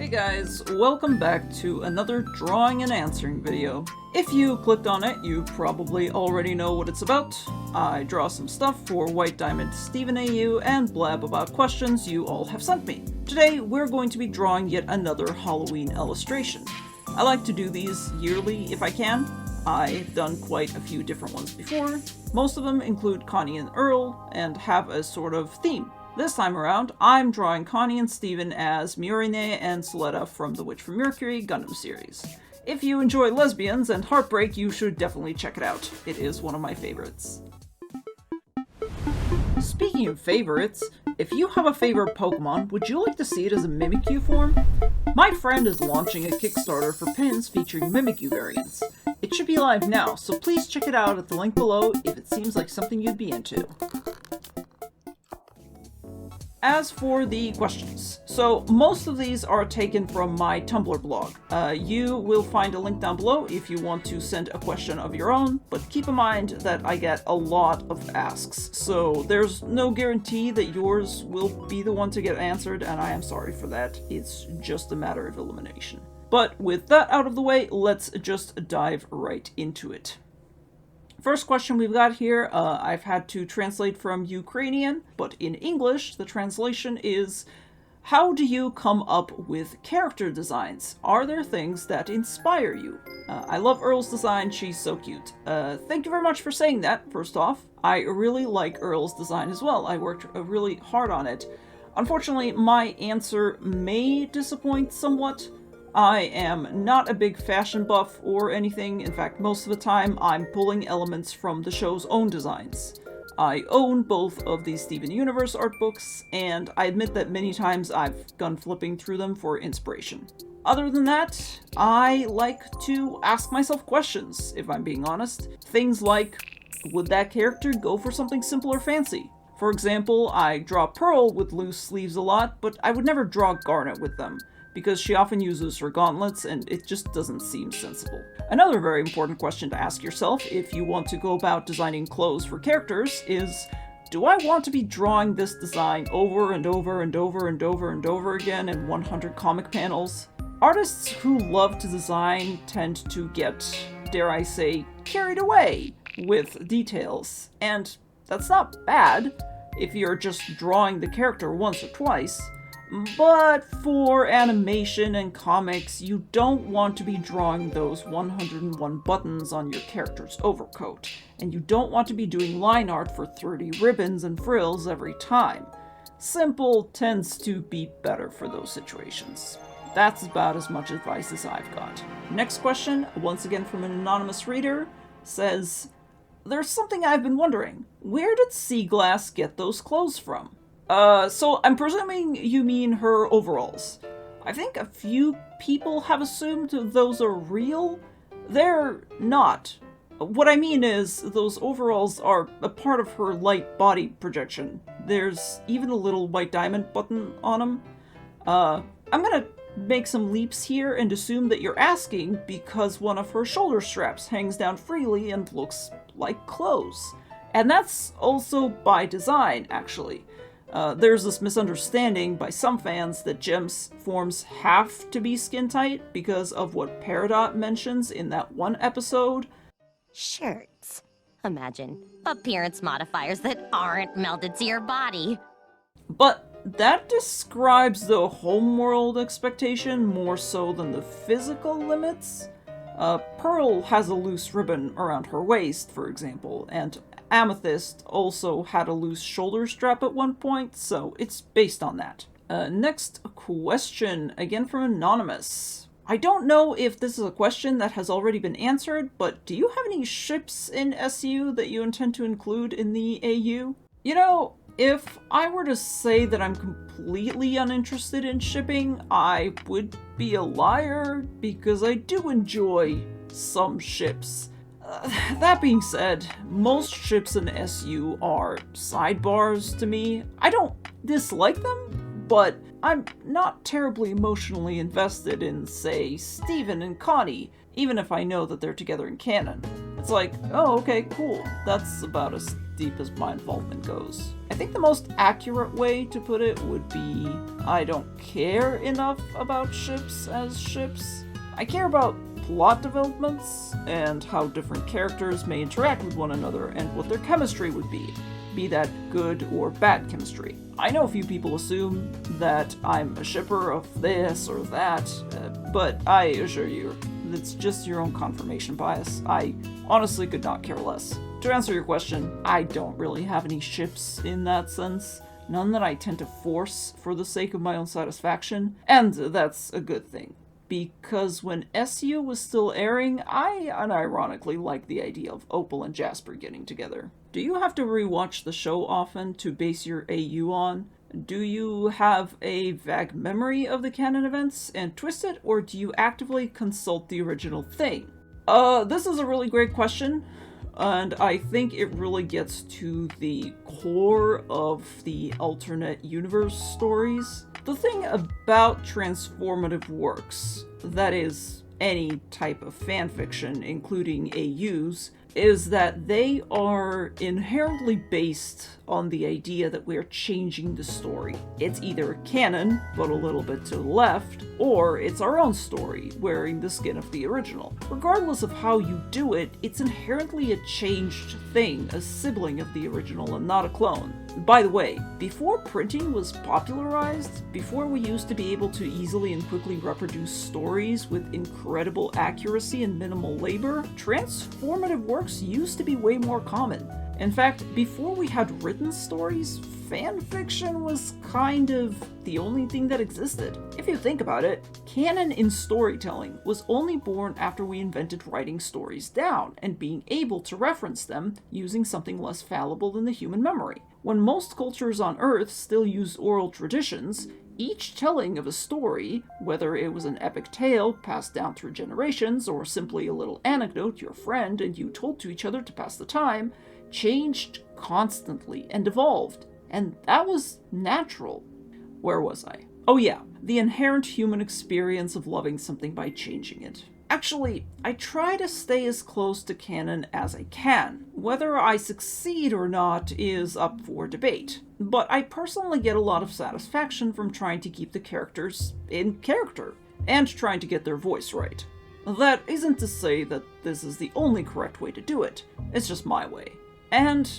Hey guys, welcome back to another drawing and answering video. If you clicked on it, you probably already know what it's about. I draw some stuff for White Diamond Steven AU and blab about questions you all have sent me. Today, we're going to be drawing yet another Halloween illustration. I like to do these yearly if I can. I've done quite a few different ones before. Most of them include Connie and Earl and have a sort of theme. This time around, I'm drawing Connie and Steven as Murine and Soletta from the Witch from Mercury Gundam series. If you enjoy lesbians and heartbreak, you should definitely check it out. It is one of my favorites. Speaking of favorites, if you have a favorite Pokemon, would you like to see it as a MIMIKYU form? My friend is launching a Kickstarter for pins featuring MIMIKYU variants. It should be live now, so please check it out at the link below if it seems like something you'd be into. As for the questions, so most of these are taken from my Tumblr blog. You will find a link down below if you want to send a question of your own, but keep in mind that I get a lot of asks, so there's no guarantee that yours will be the one to get answered, and I am sorry for that. It's just a matter of elimination. But with that out of the way, let's just dive right into it. First question we've got here, I've had to translate from Ukrainian, but in English, the translation is, how do you come up with character designs? Are there things that inspire you? I love Earl's design, she's so cute. Thank you very much for saying that, first off. I really like Earl's design as well. I worked really hard on it. Unfortunately, my answer may disappoint somewhat. I am not a big fashion buff or anything. In fact, most of the time I'm pulling elements from the show's own designs. I own both of the Steven Universe art books, and I admit that many times I've gone flipping through them for inspiration. Other than that, I like to ask myself questions, if I'm being honest. Things like, would that character go for something simple or fancy? For example, I draw Pearl with loose sleeves a lot, but I would never draw Garnet with them, because she often uses her gauntlets and it just doesn't seem sensible. Another very important question to ask yourself if you want to go about designing clothes for characters is, do I want to be drawing this design over and over and over and over and over again in 100 comic panels? Artists who love to design tend to get, dare I say, carried away with details, and that's not bad if you're just drawing the character once or twice. But for animation and comics, you don't want to be drawing those 101 buttons on your character's overcoat, and you don't want to be doing line art for 30 ribbons and frills every time. Simple tends to be better for those situations. That's about as much advice as I've got. Next question, once again from an anonymous reader, says, there's something I've been wondering. Where did Seaglass get those clothes from? So I'm presuming you mean her overalls. I think a few people have assumed those are real. They're not. What I mean is, those overalls are a part of her light body projection. There's even a little white diamond button on them. I'm gonna make some leaps here and assume that you're asking because one of her shoulder straps hangs down freely and looks like clothes. And that's also by design, actually. There's this misunderstanding by some fans that gems forms have to be skin tight because of what Peridot mentions in that one episode. Shirts. Imagine appearance modifiers that aren't melded to your body. But that describes the homeworld expectation more so than the physical limits. Pearl has a loose ribbon around her waist, for example, and Amethyst also had a loose shoulder strap at one point, so it's based on that. Next question, again from Anonymous. I don't know if this is a question that has already been answered, but do you have any ships in SU that you intend to include in the AU? You know, if I were to say that I'm completely uninterested in shipping, I would be a liar, because I do enjoy some ships. That being said, most ships in SU are sidebars to me. I don't dislike them, but I'm not terribly emotionally invested in, say, Steven and Connie, even if I know that they're together in canon. It's like, oh, okay, cool. That's about as deep as my involvement goes. I think the most accurate way to put it would be, I don't care enough about ships as ships. I care about plot developments and how different characters may interact with one another and what their chemistry would be that good or bad chemistry. I know a few people assume that I'm a shipper of this or that, but I assure you, it's just your own confirmation bias. I honestly could not care less. To answer your question, I don't really have any ships in that sense. None that I tend to force for the sake of my own satisfaction, and that's a good thing. Because when SU was still airing, I unironically liked the idea of Opal and Jasper getting together. Do you have to rewatch the show often to base your AU on? Do you have a vague memory of the canon events and twist it, or do you actively consult the original thing? This is a really great question, and I think it really gets to the core of the alternate universe stories. The thing about transformative works, that is, any type of fanfiction, including AUs, is that they are inherently based on the idea that we're changing the story. It's either canon, but a little bit to the left, or it's our own story, wearing the skin of the original. Regardless of how you do it, it's inherently a changed thing, a sibling of the original and not a clone. By the way, before printing was popularized, before we used to be able to easily and quickly reproduce stories with incredible accuracy and minimal labor, transformative works used to be way more common. In fact, before we had written stories, fanfiction was kind of the only thing that existed. If you think about it, canon in storytelling was only born after we invented writing stories down and being able to reference them using something less fallible than the human memory. When most cultures on Earth still used oral traditions, each telling of a story, whether it was an epic tale passed down through generations or simply a little anecdote your friend and you told to each other to pass the time, changed constantly and evolved. And that was natural. Where was I? Oh yeah, the inherent human experience of loving something by changing it. Actually, I try to stay as close to canon as I can. Whether I succeed or not is up for debate, but I personally get a lot of satisfaction from trying to keep the characters in character, and trying to get their voice right. That isn't to say that this is the only correct way to do it, it's just my way. And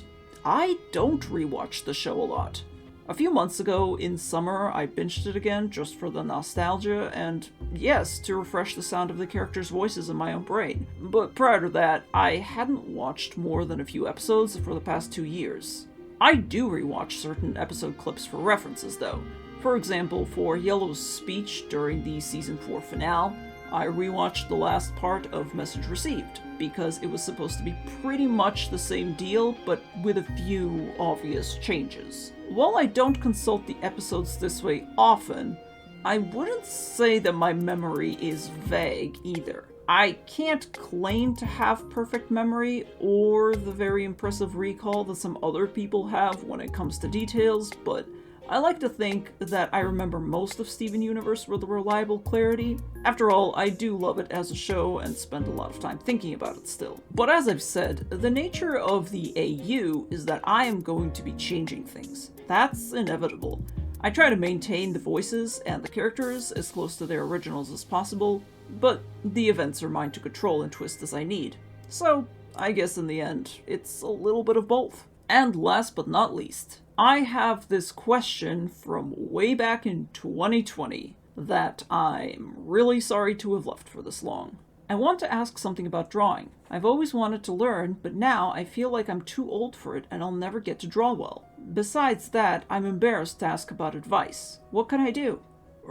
I don't rewatch the show a lot. A few months ago, in summer, I binged it again just for the nostalgia and, yes, to refresh the sound of the characters' voices in my own brain. But prior to that, I hadn't watched more than a few episodes for the past 2 years. I do rewatch certain episode clips for references, though. For example, for Yellow's speech during the Season 4 finale, I rewatched the last part of Message Received, because it was supposed to be pretty much the same deal, but with a few obvious changes. While I don't consult the episodes this way often, I wouldn't say that my memory is vague either. I can't claim to have perfect memory or the very impressive recall that some other people have when it comes to details, but I like to think that I remember most of Steven Universe with a reliable clarity. After all, I do love it as a show and spend a lot of time thinking about it still. But as I've said, the nature of the AU is that I am going to be changing things. That's inevitable. I try to maintain the voices and the characters as close to their originals as possible, but the events are mine to control and twist as I need. So, I guess in the end, it's a little bit of both. And last but not least, I have this question from way back in 2020 that I'm really sorry to have left for this long. I want to ask something about drawing. I've always wanted to learn, but now I feel like I'm too old for it and I'll never get to draw well. Besides that, I'm embarrassed to ask about advice. What can I do?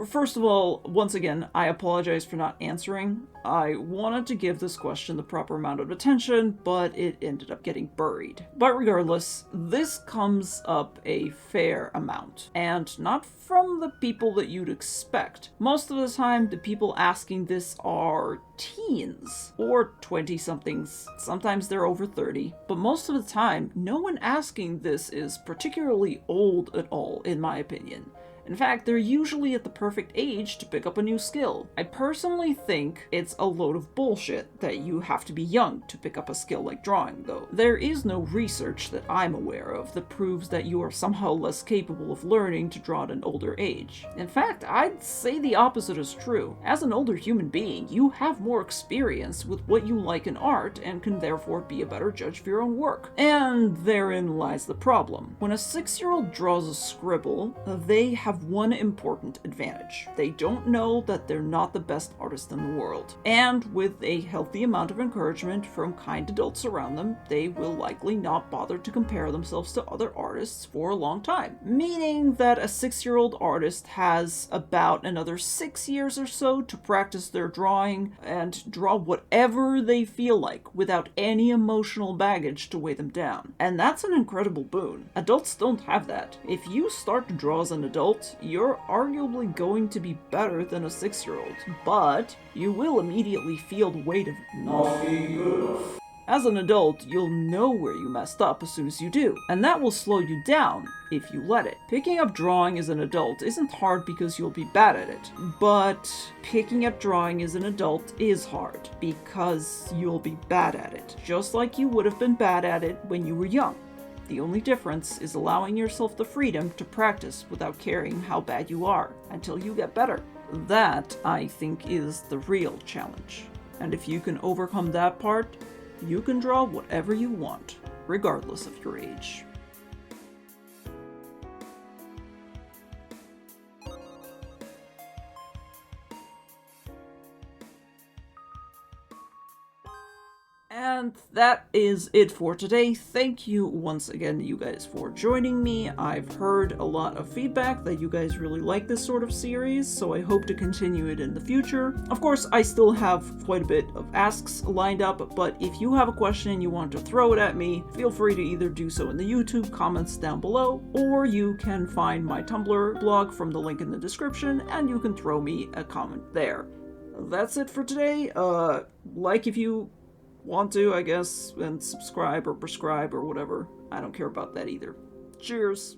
First of all, once again, I apologize for not answering. I wanted to give this question the proper amount of attention, but it ended up getting buried. But regardless, this comes up a fair amount, and not from the people that you'd expect. Most of the time, the people asking this are teens, or 20-somethings. Sometimes they're over 30, but most of the time, no one asking this is particularly old at all, in my opinion. In fact, they're usually at the perfect age to pick up a new skill. I personally think it's a load of bullshit that you have to be young to pick up a skill like drawing, though. There is no research that I'm aware of that proves that you are somehow less capable of learning to draw at an older age. In fact, I'd say the opposite is true. As an older human being, you have more experience with what you like in art and can therefore be a better judge of your own work. And therein lies the problem. When a 6-year-old draws a scribble, they have one important advantage. They don't know that they're not the best artist in the world. And with a healthy amount of encouragement from kind adults around them, they will likely not bother to compare themselves to other artists for a long time. Meaning that a 6-year-old artist has about another 6 years or so to practice their drawing and draw whatever they feel like without any emotional baggage to weigh them down. And that's an incredible boon. Adults don't have that. If you start to draw as an adult, you're arguably going to be better than a 6-year-old, but you will immediately feel the weight of not being good enough. As an adult, you'll know where you messed up as soon as you do, and that will slow you down if you let it. Picking up drawing as an adult isn't hard because you'll be bad at it, but picking up drawing as an adult is hard because you'll be bad at it, just like you would have been bad at it when you were young. The only difference is allowing yourself the freedom to practice without caring how bad you are until you get better. That, I think, is the real challenge. And if you can overcome that part, you can draw whatever you want, regardless of your age. And that is it for today. Thank you once again, you guys, for joining me. I've heard a lot of feedback that you guys really like this sort of series, so I hope to continue it in the future. Of course, I still have quite a bit of asks lined up, but if you have a question and you want to throw it at me, feel free to either do so in the YouTube comments down below, or you can find my Tumblr blog from the link in the description, and you can throw me a comment there. That's it for today. Like if you want to, I guess, and subscribe or prescribe or whatever. I don't care about that either. Cheers!